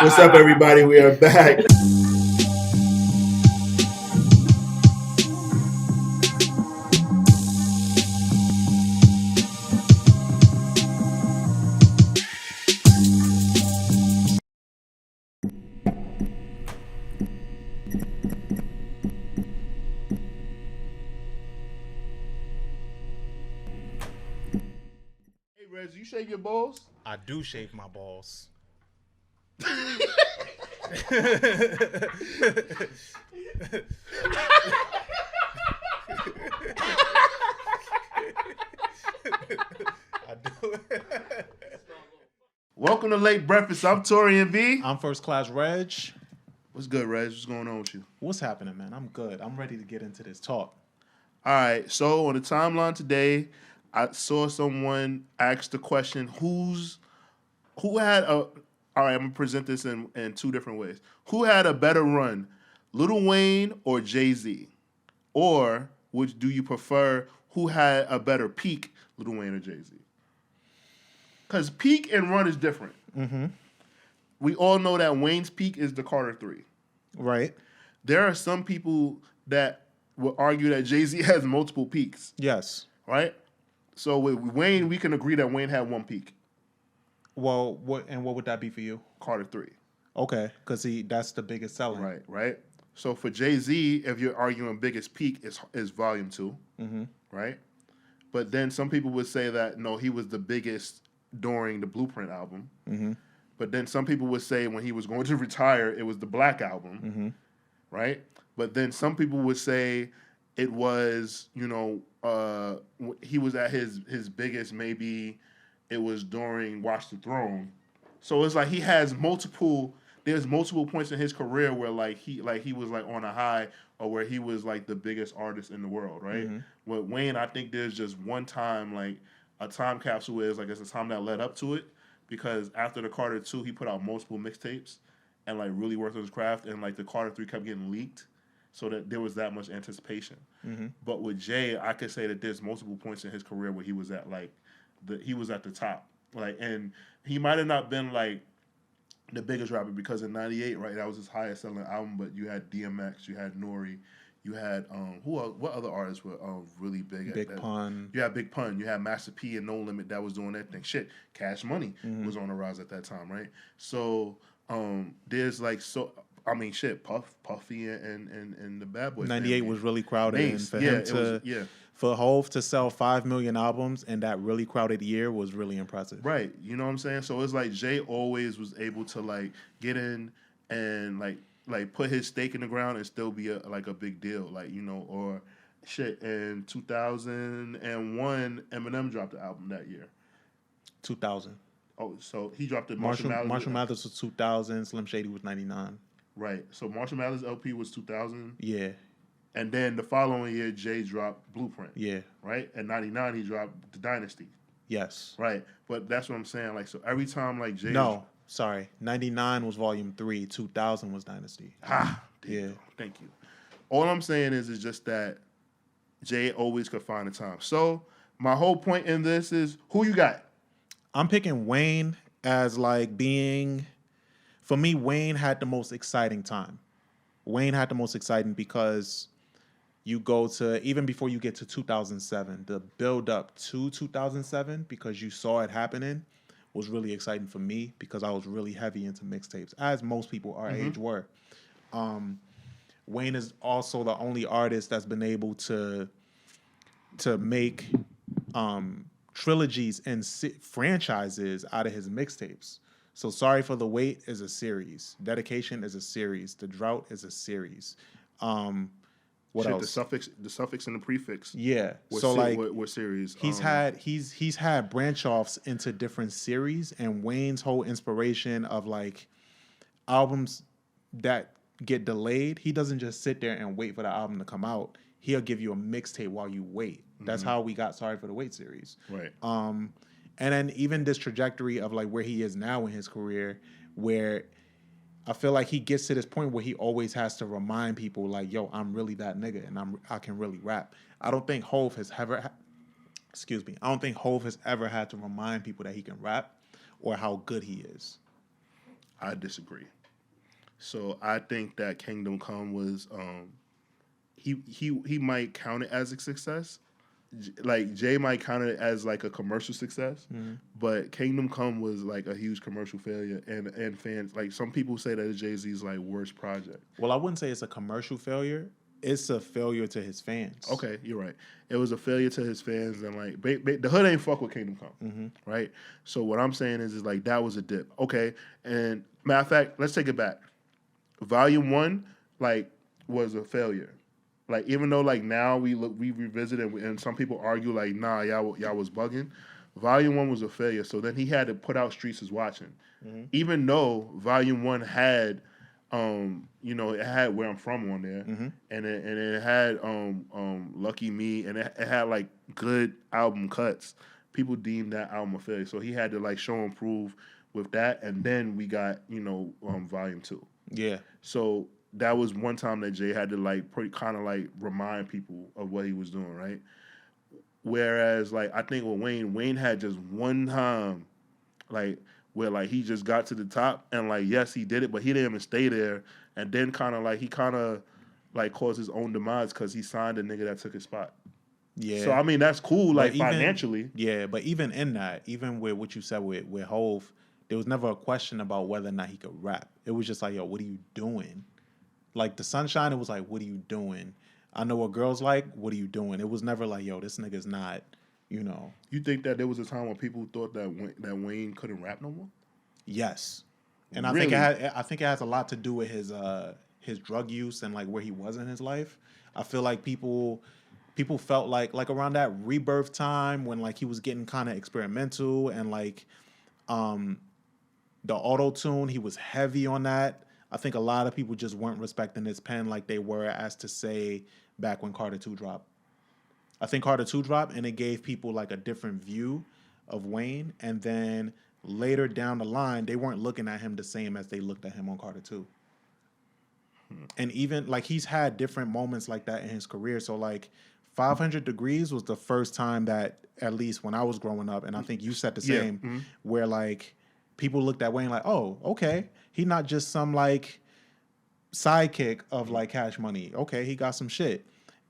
What's up, everybody? We are back. Hey, Rez, you shave your balls? I do shave my balls. I do. Welcome to Late Breakfast. I'm Taurian B. I'm first class Regg. What's good, Rez? What's going on with you? What's happening, man? I'm good. I'm ready to get into this talk. All right. So on the timeline today, I saw someone ask the question: who had a? All right, I'm gonna present this in two different ways. Who had a better run, Lil Wayne or Jay-Z, or do you prefer who had a better peak, Lil Wayne or Jay-Z? Because peak and run is different. Mm-hmm. We all know that Wayne's peak is the Carter 3. Right. There are some people that will argue that Jay-Z has multiple peaks. Yes. Right? So with Wayne, we can agree that Wayne had one peak. Well, what would that be for you? Carter 3. Okay, because that's the biggest selling. Right. So for Jay-Z, if you're arguing biggest peak, is Volume 2. Mm-hmm. Right? But then some people would say that, no, he was the biggest during the Blueprint album. Mm-hmm. But then some people would say when he was going to retire, it was the Black Album. Mm-hmm. Right? But then some people would say it was, he was at his biggest, maybe it was during Watch the Throne. So it's like he has there's multiple points in his career where he was like on a high or where he was like the biggest artist in the world, right? Mm-hmm. With Wayne, I think there's just one time, like a time capsule is like it's a time that led up to it, because after the Carter 2, he put out multiple mixtapes and like really worked on his craft, and like the Carter 3 kept getting leaked, so that there was that much anticipation. Mm-hmm. But with Jay, I could say that there's multiple points in his career where he was at he was at the top, and he might have not been like the biggest rapper, because in '98, right, that was his highest selling album. But you had DMX, you had Nori, you had what other artists were really big? Big Pun. You had Big Pun. You had Master P and No Limit that was doing that thing. Shit, Cash Money was on the rise at that time, right? So there's Puffy and the Bad Boys. 98 family. was really crowded, Mace, and for Hove to sell 5 million albums in that really crowded year was really impressive. Right. You know what I'm saying? So it's like Jay always was able to like get in and like put his stake in the ground and still be a big deal. Or shit, in 2001, Eminem dropped the album that year. 2000. Oh, so he dropped the Marshall Mathers was 2000, Slim Shady was 99. Right. So Marshall Mathers LP was 2000. Yeah. And then the following year, Jay dropped Blueprint. Yeah. Right? At 99, he dropped The Dynasty. Yes. Right. But that's what I'm saying. Like, so every time, like, Jay... No, sorry. 99 was Volume 3. 2000 was Dynasty. Yeah. Thank you. All I'm saying is just that Jay always could find the time. So my whole point in this is, who you got? I'm picking Wayne as like being... For me, Wayne had the most exciting time. Wayne had the most exciting because... You go to, even before you get to 2007, the build up to 2007, because you saw it happening, was really exciting for me, because I was really heavy into mixtapes, as most people our age were. Wayne is also the only artist that's been able to make trilogies and franchises out of his mixtapes. So Sorry for the Wait is a series. Dedication is a series. The Drought is a series. What else? The suffix and the prefix. Yeah. What series? He's had branch offs into different series, and Wayne's whole inspiration of like albums that get delayed. He doesn't just sit there and wait for the album to come out. He'll give you a mixtape while you wait. That's how we got Sorry for the Wait series. Right. And then even this trajectory of like where he is now in his career, where I feel like he gets to this point where he always has to remind people like, yo, I'm really that nigga and I can really rap. I don't think Hove has ever had to remind people that he can rap or how good he is. I disagree. So I think that Kingdom Come was he might count it as a success. Like Jay might count it as like a commercial success, but Kingdom Come was like a huge commercial failure, and fans like some people say that it's Jay-Z's like worst project. Well, I wouldn't say it's a commercial failure. It's a failure to his fans. Okay, you're right. It was a failure to his fans, and like the hood ain't fuck with Kingdom Come, right? So what I'm saying is like that was a dip. Okay, and matter of fact, let's take it back. Volume 1 like was a failure. Like even though like now we revisit it and some people argue like nah y'all was bugging. Volume 1 was a failure. So then he had to put out Streets is Watching, even though Volume 1 had it had Where I'm From on there, and it had Lucky Me, and it had like good album cuts. People deemed that album a failure, so he had to like show and prove with that, and then we got Volume 2. Yeah. So that was one time that Jay had to like kind of like remind people of what he was doing, right? Whereas like I think with Wayne had just one time, like where like he just got to the top and like yes he did it, but he didn't even stay there, and then kind of like caused his own demise because he signed a nigga that took his spot. Yeah. So I mean that's cool, But like even, financially. Yeah, but even in that, even with what you said with Hove, there was never a question about whether or not he could rap. It was just like, yo, what are you doing? Like the Sunshine, it was like, what are you doing? I know what girls like. What are you doing? It was never like, yo, this nigga's not, You think that there was a time when people thought that Wayne couldn't rap no more? Yes, and Really? I think it has a lot to do with his drug use and like where he was in his life. I feel like people felt like around that Rebirth time when like he was getting kind of experimental and like the auto tune, he was heavy on that. I think a lot of people just weren't respecting his pen like they were as to say back when Carter 2 dropped. I think Carter 2 dropped and it gave people like a different view of Wayne, and then later down the line they weren't looking at him the same as they looked at him on Carter 2. And even like he's had different moments like that in his career. So like 500 Degrees was the first time that, at least when I was growing up, and I think you said the same, where like people looked at Wayne like, oh, okay, he not just some like sidekick of like Cash Money. Okay, he got some shit.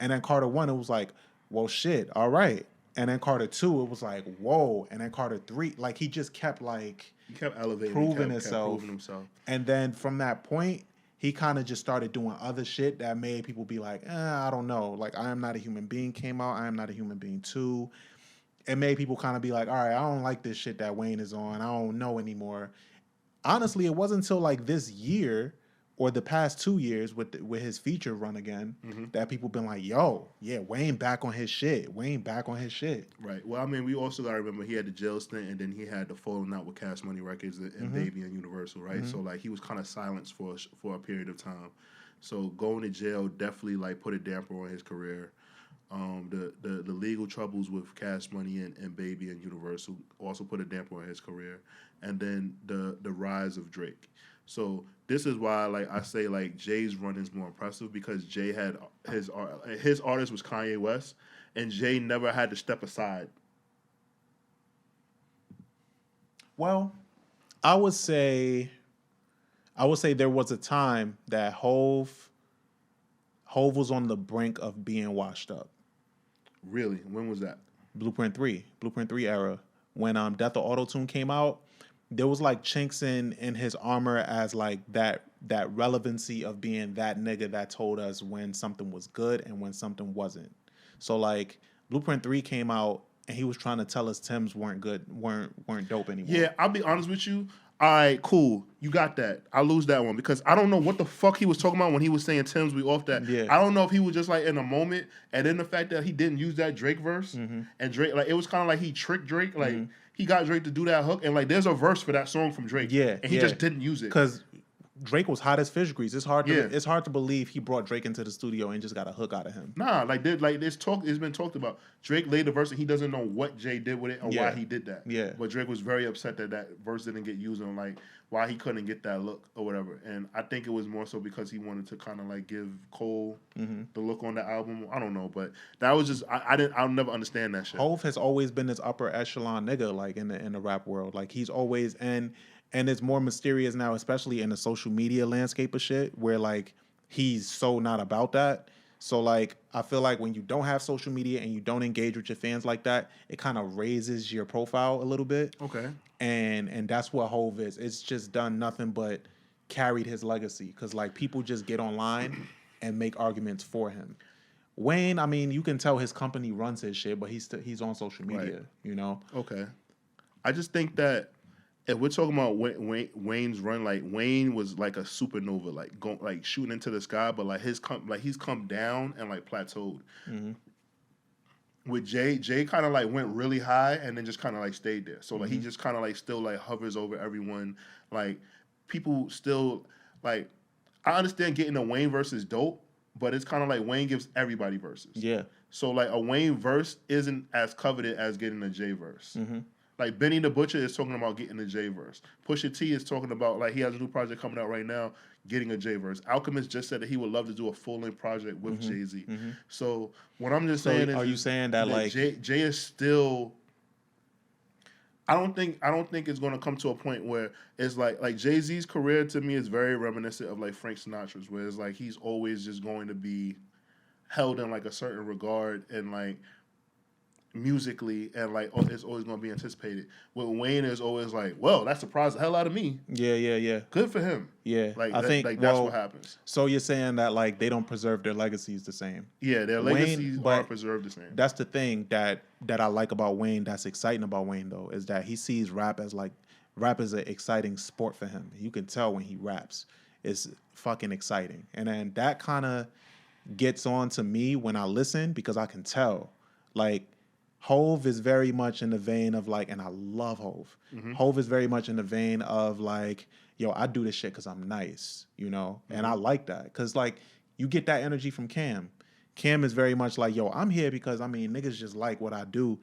And then Carter 1, it was like, well, shit, all right. And then Carter 2, it was like, whoa. And then Carter 3, like he just kept like He kept elevating, proving himself. And then from that point, he kind of just started doing other shit that made people be like, I don't know. Like, I Am Not a Human Being came out. I Am Not a Human Being 2. It made people kind of be like, all right, I don't like this shit that Wayne is on. I don't know anymore. Honestly, it wasn't until like this year or the past 2 years with his feature run again that people been like, yo, yeah, Wayne back on his shit. Wayne back on his shit. Right. Well, I mean, we also got to remember he had the jail stint, and then he had the falling out with Cash Money Records and Baby and Universal, right? So like he was kind of silenced for a period of time. So going to jail definitely like put a damper on his career. The legal troubles with Cash Money and Baby and Universal also put a damper on his career, and then the rise of Drake. So this is why, like I say, like Jay's run is more impressive because Jay had his artist was Kanye West, and Jay never had to step aside. Well, I would say there was a time that Hove was on the brink of being washed up. Really? When was that? Blueprint 3 era. When Death of Auto-Tune came out, there was like chinks in his armor as like that relevancy of being that nigga that told us when something was good and when something wasn't. So like Blueprint 3 came out and he was trying to tell us Timbs weren't good, weren't dope anymore. Yeah, I'll be honest with you. All right, cool. You got that. I lose that one because I don't know what the fuck he was talking about when he was saying Tim's we off that. Yeah. I don't know if he was just like in a moment, and then the fact that he didn't use that Drake verse, and Drake, like it was kind of like he tricked Drake, like he got Drake to do that hook, and like there's a verse for that song from Drake, and he just didn't use it because Drake was hot as fish grease. It's hard to believe he brought Drake into the studio and just got a hook out of him. Nah, it's been talked about. Drake laid the verse and he doesn't know what Jay did with it or why he did that. Yeah. But Drake was very upset that verse didn't get used on like why he couldn't get that look or whatever. And I think it was more so because he wanted to kind of like give Cole the look on the album. I don't know, but that was just I'll never understand that shit. Hove has always been this upper echelon nigga like in the rap world. Like he's always And it's more mysterious now, especially in the social media landscape of shit, where like he's so not about that. So like I feel like when you don't have social media and you don't engage with your fans like that, it kind of raises your profile a little bit. Okay. And that's what Hove is. It's just done nothing but carried his legacy because like people just get online and make arguments for him. Wayne, I mean, you can tell his company runs his shit, but he's on social media, Right. you know. Okay. I just think that if we're talking about Wayne's run, like Wayne was like a supernova, like shooting into the sky, but like he's come down and like plateaued. Mm-hmm. With Jay kind of like went really high and then just kind of like stayed there. So like he Mm-hmm. just kind of like still like hovers over everyone. Like people still like I understand getting a Wayne verse is dope, but it's kind of like Wayne gives everybody verses. Yeah. So like a Wayne verse isn't as coveted as getting a J verse. Mm-hmm. Like Benny the Butcher is talking about getting a J verse. Pusha T is talking about like he has a new project coming out right now, getting a J verse. Alchemist just said that he would love to do a full length project with Mm-hmm. Jay-Z. Mm-hmm. So what I'm just So saying is, are you saying that like Jay is still? I don't think it's going to come to a point where it's like Jay-Z's career to me is very reminiscent of like Frank Sinatra's, where it's like he's always just going to be held in like a certain regard and like musically and like it's always going to be anticipated. With Wayne is always like, well, that surprised the hell out of me. yeah. Good for him. Yeah. Like I think like that's what happens. So you're saying that like they don't preserve their legacies the same. Yeah, their legacies are preserved the same. That's the thing that I like about Wayne, that's exciting about Wayne though, is that he sees rap as an exciting sport for him. You can tell when he raps. It's fucking exciting. And then that kind of gets on to me when I listen because I can tell. Like Hove is very much in the vein of like, and I love Hove. Mm-hmm. Hove is very much in the vein of like, yo, I do this shit because I'm nice, you know? And I like that. Because like, you get that energy from Cam. Cam is very much like, yo, I'm here because, I mean, niggas just like what I do.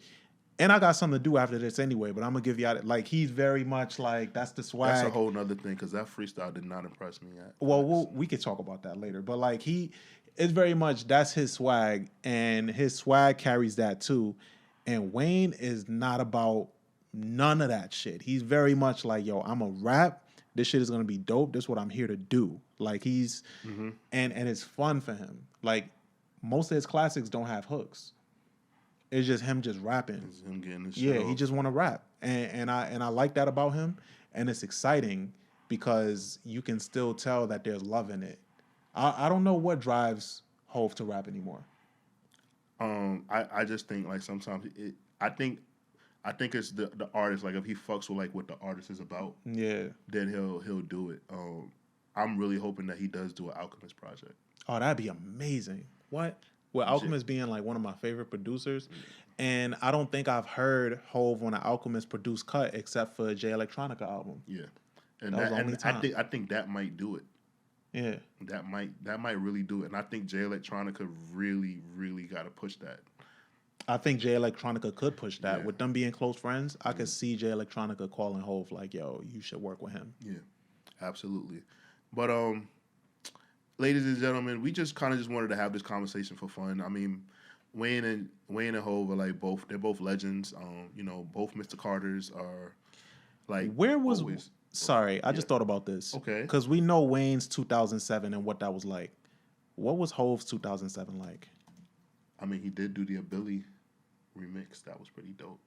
And I got something to do after this anyway, but I'm going to give you out. Like, he's very much like, that's the swag. That's a whole nother thing because that freestyle did not impress me yet. Well, we could talk about that later. But like, it's very much, that's his swag. And his swag carries that too. And Wayne is not about none of that shit. He's very much like, yo, I'm a rap. This shit is gonna be dope. This is what I'm here to do. Like he's and it's fun for him. Like most of his classics don't have hooks. It's just him just rapping. It's him getting his shit off. He just wanna rap. And I like that about him. And it's exciting because you can still tell that there's love in it. I don't know what drives Hove to rap anymore. I just think like sometimes I think it's the artist. Like if he fucks with like what the artist is about, then he'll do it. I'm really hoping that he does do an Alchemist project. Oh, that'd be amazing. What? Well, Alchemist being like one of my favorite producers, and I don't think I've heard Hove on an Alchemist produced cut except for Jay Electronica album. Yeah, and That was the only time. I think that might do it. Yeah, that might really do it, and I think Jay Electronica really got to push that. I think Jay Electronica could push that. With them being close friends, I could see Jay Electronica calling Hove like, "Yo, you should work with him." Yeah, absolutely. But ladies and gentlemen, we just kind of just wanted to have this conversation for fun. I mean, Wayne and Hove are like they're both legends. You know, both Mr. Carters are like where was always. Sorry, I just thought about this. Okay. Because we know Wayne's 2007 and what that was like. What was Hove's 2007 like? I mean, he did do the Billy remix. That was pretty dope.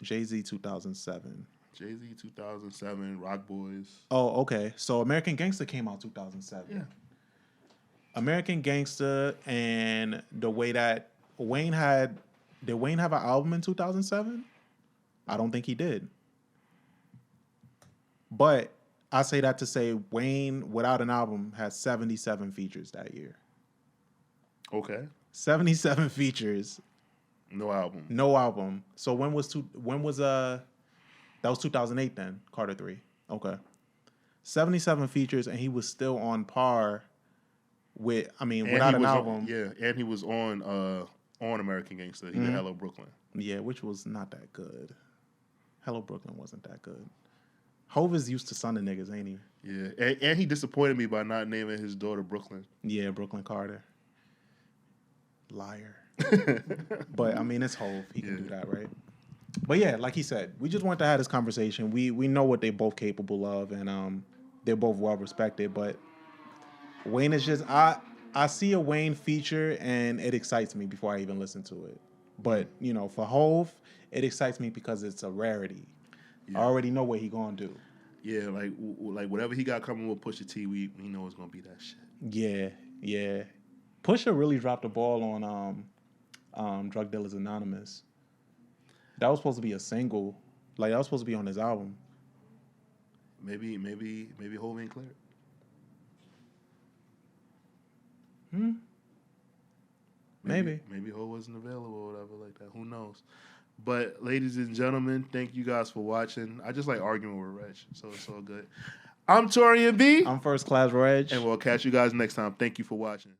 Jay-Z 2007. Jay-Z 2007, Rock Boys. Oh, okay. So American Gangster came out 2007. Yeah. American Gangster and the way that Wayne had... Did Wayne have an album in 2007? I don't think he did. But I say that to say Wayne, without an album, has 77 features that year. Okay. 77 features. No album. No album. So that was 2008 then, Carter 3. Okay. 77 features and he was still on par with, I mean, without an album. And he was on American Gangster. He did Hello Brooklyn. Yeah, which was not that good. Hello Brooklyn wasn't that good. Hove is used to son of niggas, ain't he? Yeah, and he disappointed me by not naming his daughter Brooklyn. Yeah, Brooklyn Carter. Liar. But, I mean, it's Hove. He can do that, right? But yeah, like he said, we just want to have this conversation. We know what they're both capable of, and they're both well respected. But Wayne is just I see a Wayne feature and it excites me before I even listen to it. But you know, for Hove, it excites me because it's a rarity. I Yeah. already know what he gonna do. Yeah, like whatever he got coming with Pusha T, we know it's gonna be that shit. Yeah, yeah. Pusha really dropped the ball on Drug Dealers Anonymous. That was supposed to be a single. Like that was supposed to be on his album. Maybe Hov ain't cleared. Maybe. Maybe Hov wasn't available or whatever like that. Who knows? But ladies and gentlemen, thank you guys for watching. I just like arguing with Regg, so it's all good. I'm Taurian B. I'm First Class Regg. And we'll catch you guys next time. Thank you for watching.